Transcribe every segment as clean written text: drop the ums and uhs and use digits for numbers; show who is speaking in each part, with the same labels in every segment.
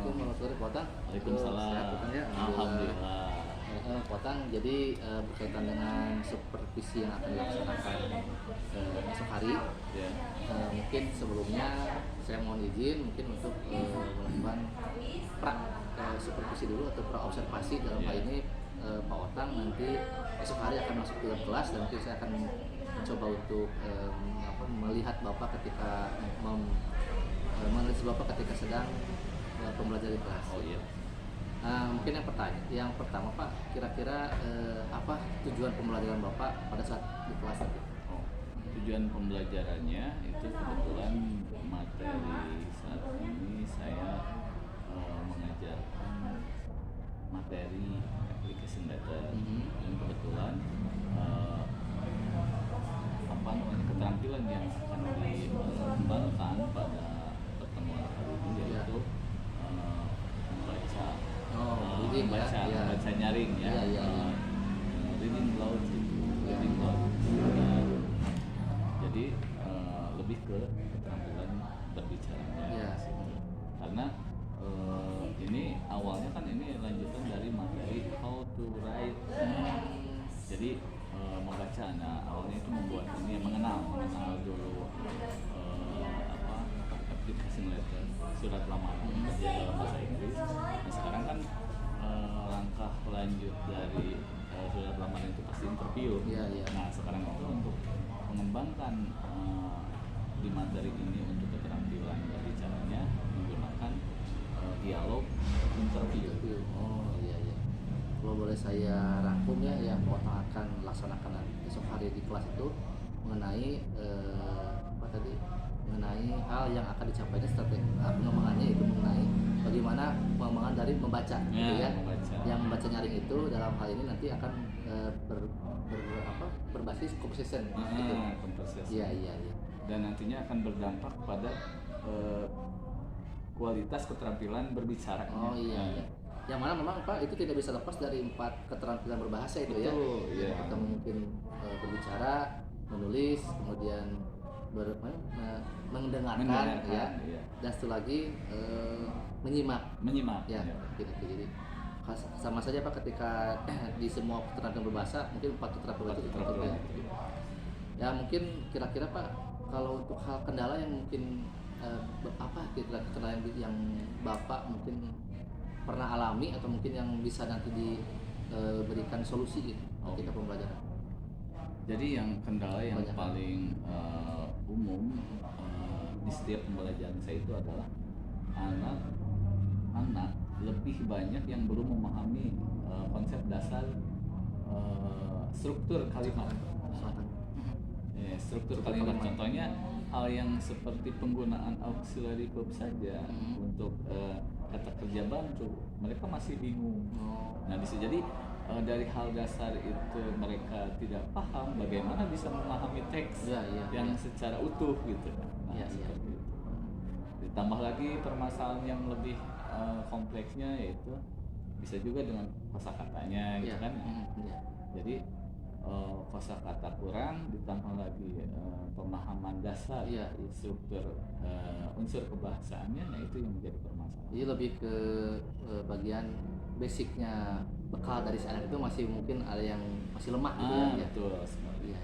Speaker 1: Assalamualaikum warahmatullahi wabarakatuh.
Speaker 2: Waalaikumsalam.
Speaker 1: Sehat Potang ya?
Speaker 2: Alhamdulillah.
Speaker 1: Potang, jadi berkaitan dengan supervisi yang akan dilaksanakan esok hari,
Speaker 2: Ya.
Speaker 1: mungkin sebelumnya saya mohon izin mungkin untuk melakukan pra supervisi dulu atau pra observasi dalam hal
Speaker 2: Ya.
Speaker 1: ini Pak Otang nanti esok hari akan masuk ke dalam kelas dan nanti saya akan mencoba untuk melihat Bapak ketika menganalisis Bapak ketika sedang pembelajaran di kelas.
Speaker 2: Oh iya.
Speaker 1: Mungkin yang pertama Pak, kira-kira apa tujuan pembelajaran Bapak pada saat di kelas tadi?
Speaker 2: Oh, tujuan pembelajarannya itu kebetulan materi saat ini saya mengajarkan materi application letter. Dan kebetulan keterampilan yang akan dikembangkan pada pertemuan hari ini yaitu membaca, membaca nyaring ya, reading loud gitu, reading loud. Jadi lebih ke keterampilan berbicaranya di situ. Karena ini awalnya kan ini lanjutan dari materi how to write. Jadi membaca, nah awalnya itu membuat ini mengenal dulu application letter, surat lamaran kerja dalam bahasa Inggris. Nah sekarang kan langkah lanjut dari surat lamaran itu pasti interview. Nah sekarang itu untuk mengembangkan di materi ini untuk keterampilan berbicaranya menggunakan dialog interview.
Speaker 1: Oh iya. Kalau boleh saya rangkum ya, yang Pak Otang akan laksanakan esok hari di kelas itu mengenai mengenai hal yang akan dicapai, strategi pengembangannya itu mengenai bagaimana pengembangan dari membaca, gitu ya.
Speaker 2: Membaca.
Speaker 1: Yang membaca nyaring itu dalam hal ini nanti akan berbasis composition. Gitu.
Speaker 2: Composition.
Speaker 1: Iya.
Speaker 2: Dan nantinya akan berdampak pada kualitas keterampilan berbicara.
Speaker 1: Oh iya. Yang mana memang Pak itu tidak bisa lepas dari 4 keterampilan berbahasa itu. Betul, ya. Kita mungkin berbicara, menulis, kemudian mendengarkan ya. Dan satu lagi menyimak ya. Gitu. Jadi sama saja Pak ketika di semua keterampilan berbahasa mungkin 4 keterampilan itu ya. Ya mungkin kira-kira Pak kalau untuk hal kendala yang mungkin apa kira-kira kendala yang Bapak mungkin pernah alami atau mungkin yang bisa nanti diberikan solusi gitu ketika pembelajaran.
Speaker 2: Jadi yang kendala yang paling umum di setiap pembelajaran saya itu adalah anak lebih banyak yang belum memahami konsep dasar struktur kalimat. Struktur kalimat contohnya hal yang seperti penggunaan auxiliary verb saja untuk kata kerja bantu, mereka masih bingung. Nah bisa jadi dari hal dasar itu mereka tidak paham bagaimana bisa memahami teks yang secara utuh gitu. Seperti itu. Ditambah lagi permasalahan yang lebih kompleksnya yaitu bisa juga dengan kosakatanya gitu kan. Jadi kosakata kurang ditambah lagi pemahaman dasar struktur unsur kebahasaannya, nah itu yang menjadi permasalahan.
Speaker 1: Jadi lebih ke bagian basicnya bekal dari si anak itu masih mungkin ada yang masih lemah gitu ya.
Speaker 2: Betul.
Speaker 1: Iya.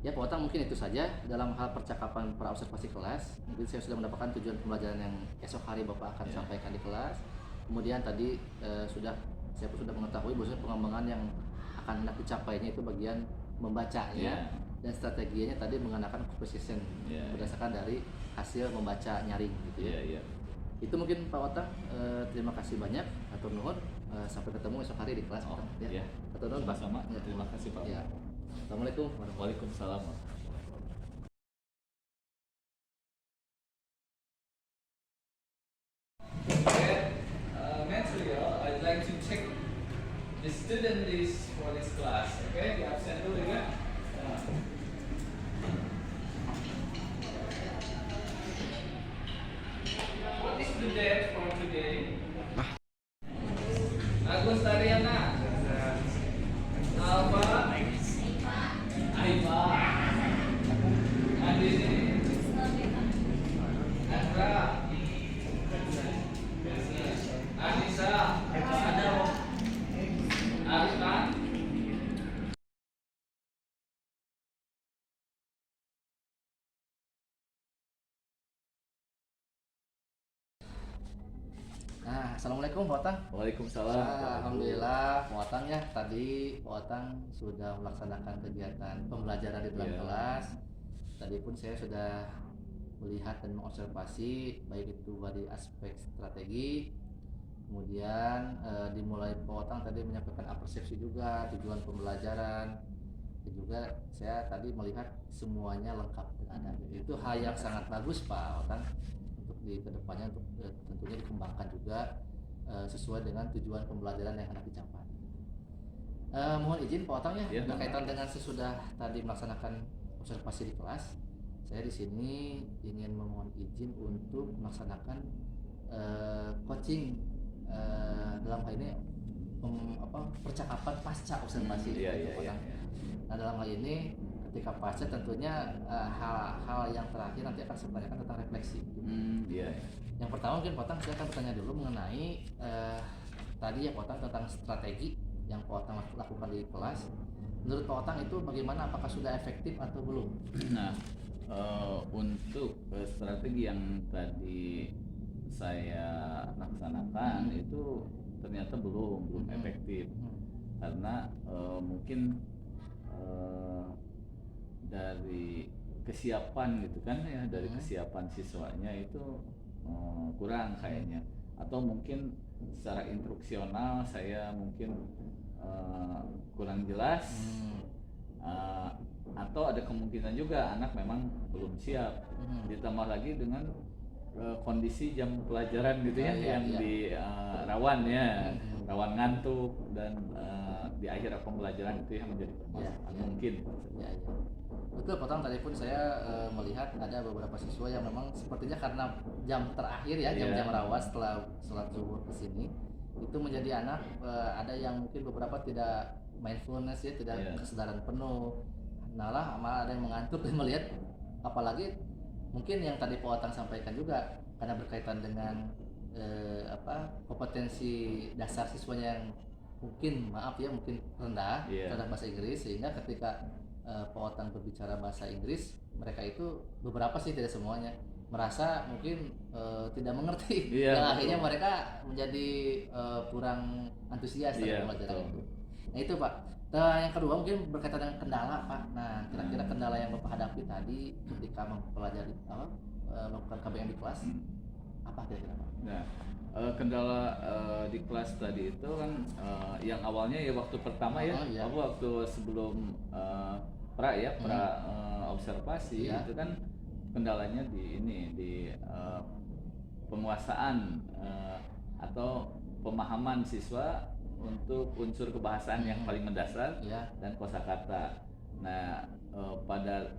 Speaker 1: Ya Pak Otang mungkin itu saja dalam hal percakapan pra observasi kelas. Mungkin saya sudah mendapatkan tujuan pembelajaran yang esok hari Bapak akan sampaikan di kelas. Kemudian tadi saya pun sudah mengetahui bahwa pengembangan yang akan hendak dicapainya itu bagian membacanya dan strateginya tadi mengenakan composition berdasarkan dari hasil membaca nyaring gitu ya. Itu mungkin Pak Otang, terima kasih banyak atur nuhun, sampai ketemu esok hari di kelas. Atur nuhun Pak.
Speaker 2: Sama. Terima kasih Pak.
Speaker 1: Assalamualaikum.
Speaker 2: Waalaikumsalam. Material, I'd like to check the student list for this class. Okay, di absen dulu ya. What is the date for today? Agus Tariana, Alba, Aiba, Andini, Andra,
Speaker 1: Nah, assalamualaikum Pak Otang.
Speaker 2: Waalaikumsalam.
Speaker 1: Alhamdulillah Pak Otang ya, tadi Pak Otang sudah melaksanakan kegiatan pembelajaran di dalam kelas. Tadi pun saya sudah melihat dan mengobservasi baik itu dari aspek strategi, kemudian dimulai Pak Otang tadi menyampaikan apresiasi juga tujuan pembelajaran, dan juga saya tadi melihat semuanya lengkap dan ada. Itu hal yang sangat bagus Pak Otang untuk di kedepannya, untuk tentunya dikembangkan juga sesuai dengan tujuan pembelajaran yang akan dicapai. Mohon izin Pak Otang ya, berkaitan dengan sesudah tadi melaksanakan observasi di kelas, saya di sini ingin memohon izin untuk melaksanakan coaching dalam hal ini percakapan pasca observasi. Pak Otang. Nah, dalam hal ini ketika pasca tentunya hal-hal yang terakhir nanti akan saya tanyakan tentang refleksi. Yang pertama mungkin Pak Otang saya akan bertanya dulu mengenai tadi ya Pak Otang tentang strategi yang Pak Otang lakukan di kelas. Menurut Pak Otang itu bagaimana, apakah sudah efektif atau belum?
Speaker 2: Nah, untuk strategi yang tadi saya laksanakan itu ternyata belum efektif karena mungkin dari kesiapan gitu kan ya, dari kesiapan siswanya itu kurang kayaknya, atau mungkin secara instruksional saya mungkin kurang jelas, atau ada kemungkinan juga anak memang belum siap, ditambah lagi dengan kondisi jam pelajaran gitu yang di rawan ya, rawan ngantuk, dan di akhir pembelajaran itu yang menjadi permasalahan mungkin.
Speaker 1: Betul Pak Otang, tadi pun saya melihat ada beberapa siswa yang memang sepertinya karena jam terakhir ya, jam-jam rawan setelah sholat zuhur ke sini, itu menjadi anak ada yang mungkin beberapa tidak mindfulness ya, tidak kesadaran penuh, malah ada yang mengantuk dan melihat, apalagi mungkin yang tadi Pak Otang sampaikan juga karena berkaitan dengan kompetensi dasar siswanya yang mungkin mungkin rendah terhadap bahasa Inggris, sehingga ketika Pak Otang berbicara bahasa Inggris, mereka itu beberapa sih, tidak semuanya, merasa mungkin tidak mengerti, dan akhirnya mereka menjadi kurang antusias dalam pelajaran itu. Nah itu Pak. Nah, yang kedua mungkin berkaitan dengan kendala Pak. Nah, kira-kira kendala yang Bapak hadapi tadi ketika mempelajari melakukan KBM di kelas apa kira-kira Pak?
Speaker 2: Nah, kendala di kelas tadi itu kan yang awalnya ya waktu pertama waktu sebelum pra observasi itu kan kendalanya di penguasaan atau pemahaman siswa untuk unsur kebahasaan yang paling mendasar dan kosakata. Nah, pada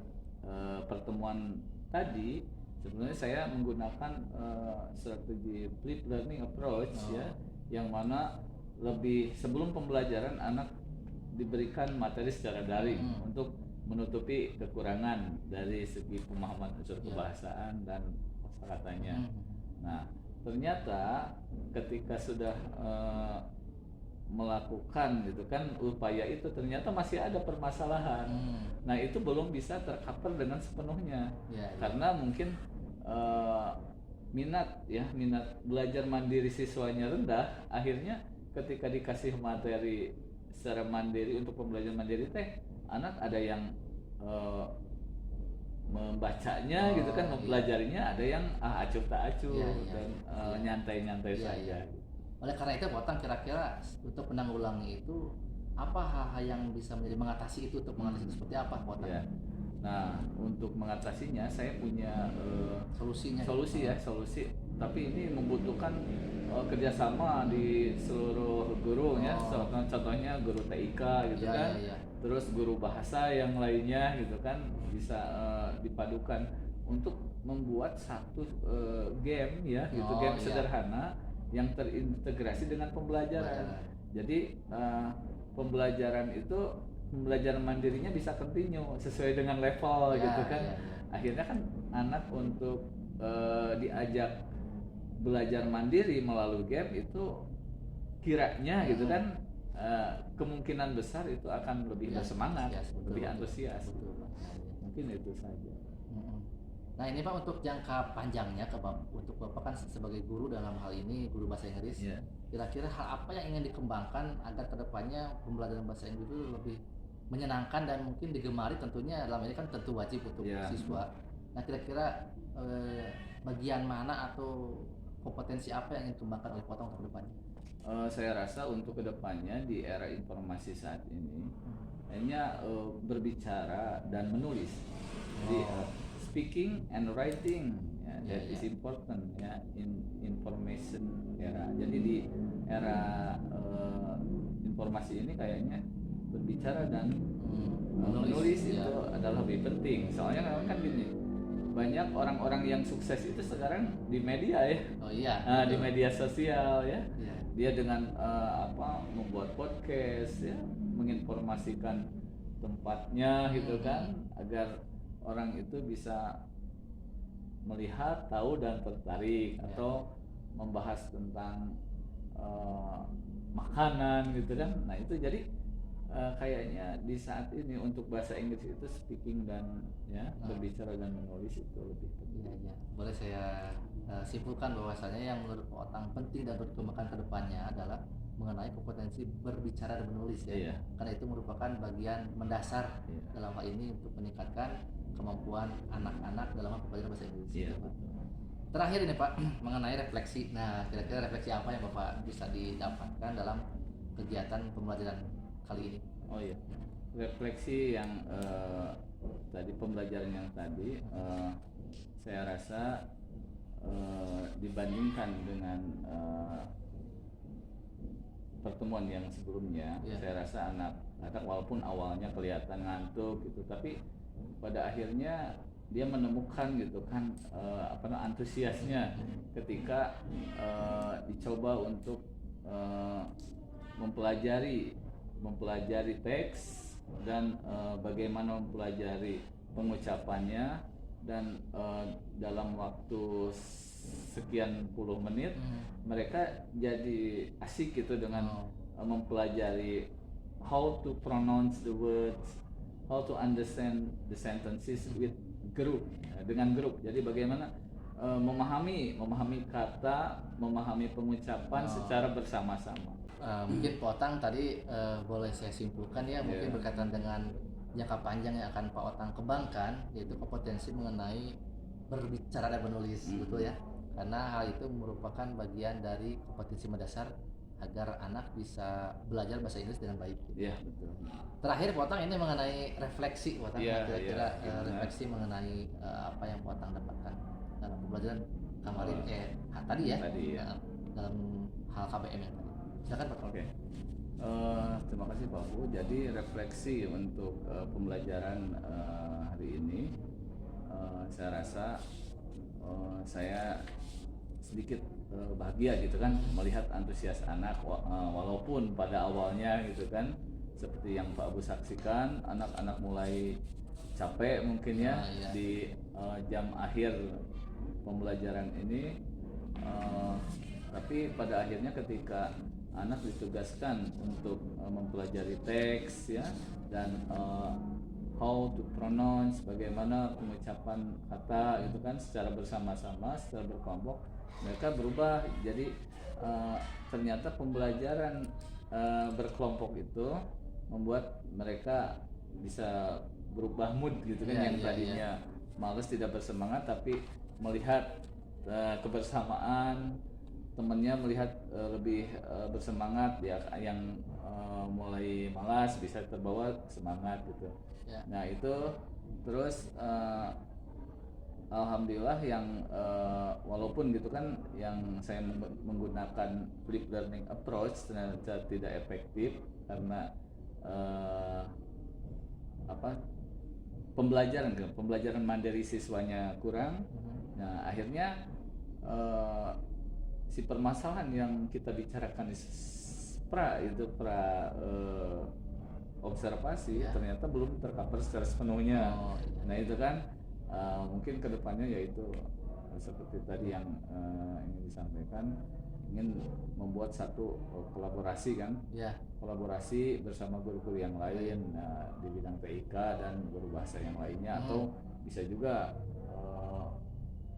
Speaker 2: pertemuan tadi sebenarnya saya menggunakan strategi flipped learning approach yang mana lebih sebelum pembelajaran anak diberikan materi secara daring untuk menutupi kekurangan dari segi pemahaman unsur kebahasaan dan kosakatanya. Nah, ternyata ketika sudah melakukan gitu kan upaya itu, ternyata masih ada permasalahan. Nah, itu belum bisa tercover dengan sepenuhnya karena mungkin minat belajar mandiri siswanya rendah. Akhirnya ketika dikasih materi secara mandiri untuk pembelajaran mandiri anak ada yang membacanya gitu kan, mempelajarinya, ada yang acuh tak acuh dan nyantai-nyantai saja.
Speaker 1: Oleh karena itu Pak Otang, kira-kira untuk penanggulangi itu apa hal-hal yang bisa mengatasi itu, untuk mengatasi itu seperti apa Pak Otang?
Speaker 2: Nah, untuk mengatasinya saya punya solusi, tapi ini membutuhkan kerjasama di seluruh guru ya. Contohnya guru TIK gitu kan, terus guru bahasa yang lainnya gitu kan, bisa dipadukan untuk membuat satu game game sederhana yang terintegrasi dengan pembelajaran. Jadi pembelajaran mandirinya bisa continue sesuai dengan level gitu kan. Akhirnya kan anak untuk diajak belajar mandiri melalui game itu kiranya gitu kan kemungkinan besar itu akan lebih bersemangat, lebih antusias. Mungkin itu saja.
Speaker 1: Nah ini Pak untuk jangka panjangnya untuk Bapak kan sebagai guru dalam hal ini guru bahasa Inggris,
Speaker 2: Ya.
Speaker 1: kira-kira hal apa yang ingin dikembangkan agar kedepannya pembelajaran bahasa Inggris itu lebih menyenangkan dan mungkin digemari tentunya dalam ini kan tentu wajib untuk
Speaker 2: Ya.
Speaker 1: siswa. Nah kira-kira bagian mana atau kompetensi apa yang ingin dikembangkan oleh Potong untuk kedepannya?
Speaker 2: Saya rasa untuk kedepannya di era informasi saat ini hanya berbicara dan menulis. Jadi speaking and writing ya, that is important ya in information era. Jadi di era informasi ini kayaknya berbicara dan menulis itu adalah lebih penting. Soalnya memang kan gini, banyak orang-orang yang sukses itu sekarang di media ya.
Speaker 1: Oh iya.
Speaker 2: Di media sosial ya. Dia dengan membuat podcast ya, menginformasikan tempatnya gitu kan, agar orang itu bisa melihat, tahu dan tertarik atau membahas tentang makanan gitu kan. Nah itu jadi kayaknya di saat ini untuk bahasa Inggris itu speaking dan ya berbicara dan menulis itu lebih penting.
Speaker 1: Iya. Boleh saya simpulkan bahwasanya yang menurut Pak Otang penting dan berkembangkan ke depannya adalah mengenai kompetensi berbicara dan menulis ya.
Speaker 2: Iya.
Speaker 1: Karena itu merupakan bagian mendasar dalam hal ini untuk meningkatkan kemampuan anak-anak dalam pembelajaran bahasa Inggris.
Speaker 2: Iya.
Speaker 1: Terakhir ini Pak mengenai refleksi. Nah, kira-kira refleksi apa yang Bapak bisa didapatkan dalam kegiatan pembelajaran kali ini?
Speaker 2: Oh iya, refleksi yang tadi pembelajaran yang tadi saya rasa dibandingkan dengan pertemuan yang sebelumnya, saya rasa anak walaupun awalnya kelihatan ngantuk gitu, tapi pada akhirnya dia menemukan gitu kan antusiasnya ketika dicoba untuk mempelajari teks dan bagaimana mempelajari pengucapannya dan dalam waktu sekian puluh menit mereka jadi asik gitu dengan mempelajari how to pronounce the words, how to understand the sentences with group, dengan grup. Jadi bagaimana memahami kata, memahami pengucapan secara bersama-sama.
Speaker 1: Mungkin Pak Otang tadi boleh saya simpulkan ya, mungkin berkaitan dengan jangka panjang yang akan Pak Otang kembangkan, yaitu kompetensi mengenai berbicara dan menulis, betul ya? Karena hal itu merupakan bagian dari kompetensi mendasar agar anak bisa belajar bahasa Inggris dengan baik.
Speaker 2: Iya, betul.
Speaker 1: Terakhir Pak Otang ini mengenai refleksi, Pak Otang, kira-kira refleksi mengenai apa yang Pak Otang dapatkan dalam pembelajaran kemarin tadi ya, dalam hal KBM yang tadi. Silakan Pak.
Speaker 2: Oke. Terima kasih Pak Bu. Jadi refleksi untuk pembelajaran hari ini, saya rasa saya sedikit bahagia gitu kan melihat antusias anak, walaupun pada awalnya gitu kan seperti yang Pak Bu saksikan, anak-anak mulai capek mungkin ya di jam akhir pembelajaran ini, tapi pada akhirnya ketika anak ditugaskan untuk mempelajari teks ya dan how to pronounce, bagaimana pengucapan kata itu kan secara bersama-sama, secara berkelompok, mereka berubah. Jadi ternyata pembelajaran berkelompok itu membuat mereka bisa berubah mood gitu kan, yang tadinya malas, tidak bersemangat, tapi melihat kebersamaan temannya, melihat lebih bersemangat, ya yang mulai malas bisa terbawa semangat gitu. Nah itu terus alhamdulillah yang walaupun gitu kan yang saya menggunakan flip learning approach ternyata tidak efektif karena pembelajaran mandiri siswanya kurang. Nah akhirnya si permasalahan yang kita bicarakan di pra observasi ternyata belum tercover secara sepenuhnya. Nah itu kan mungkin kedepannya yaitu seperti tadi yang ingin disampaikan, ingin membuat satu kolaborasi kan, kolaborasi bersama guru-guru yang lain di bidang TIK dan guru bahasa yang lainnya, atau bisa juga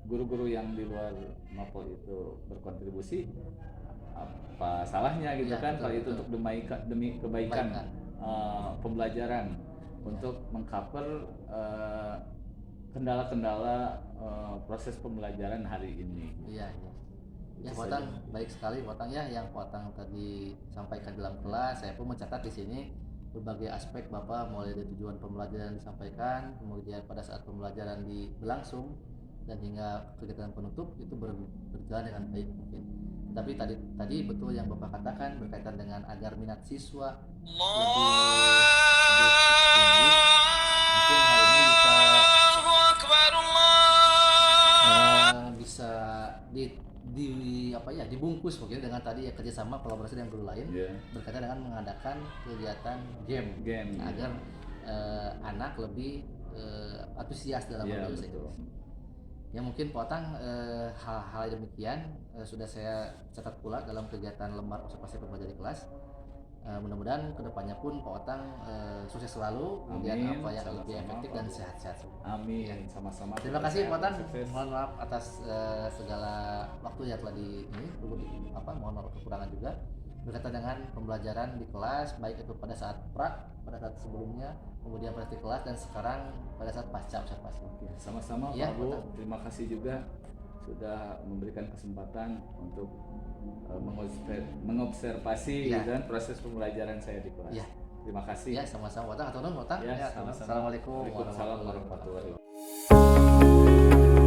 Speaker 2: guru-guru yang di luar mapel itu berkontribusi, apa salahnya gitu
Speaker 1: Ya,
Speaker 2: kan
Speaker 1: betul,
Speaker 2: kalau itu
Speaker 1: betul.
Speaker 2: untuk demi kebaikan
Speaker 1: Kebaikan.
Speaker 2: pembelajaran untuk mengcover kendala-kendala proses pembelajaran hari ini.
Speaker 1: Iya, iya. Ya,
Speaker 2: Itu
Speaker 1: Potang
Speaker 2: saja.
Speaker 1: baik sekali Potang ya yang Potang tadi sampaikan dalam kelas. Saya pun mencatat di sini berbagai aspek Bapak mulai dari tujuan pembelajaran disampaikan, kemudian pada saat pembelajaran berlangsung dan hingga kegiatan penutup itu berjalan dengan baik mungkin. Tapi tadi betul yang Bapak katakan berkaitan dengan agar minat siswa lebih tinggi. Mungkin hal ini bisa dibungkus mungkin dengan tadi ya kerjasama kolaborasi dengan guru lain berkaitan dengan mengadakan kegiatan game agar anak lebih antusias dalam belajar itu. Ya mungkin Potang hal-hal demikian sudah saya catat pula dalam kegiatan lembar observasi pembelajaran di kelas. Mudah-mudahan kedepannya pun Pak Otang sukses selalu, kemudian apa yang lebih efektif dan sehat-sehat semua.
Speaker 2: Amin. Sama-sama.
Speaker 1: Terima kasih Pak Otang. Mohon maaf atas segala waktu yang telah mohon maaf kekurangan juga berkaitan dengan pembelajaran di kelas, baik itu pada saat pada saat sebelumnya, kemudian pada di kelas dan sekarang pada saat pasca observasi.
Speaker 2: Sama-sama
Speaker 1: Ya,
Speaker 2: Pak Bu. Terima kasih juga sudah memberikan kesempatan untuk mengobservasi dan proses pembelajaran saya di kelas.
Speaker 1: Ya.
Speaker 2: Terima kasih.
Speaker 1: Ya, sama-sama Potang.
Speaker 2: Ya, sama-sama.
Speaker 1: Assalamualaikum
Speaker 2: Waalaikumsalam warahmatullahi wabarakatuh.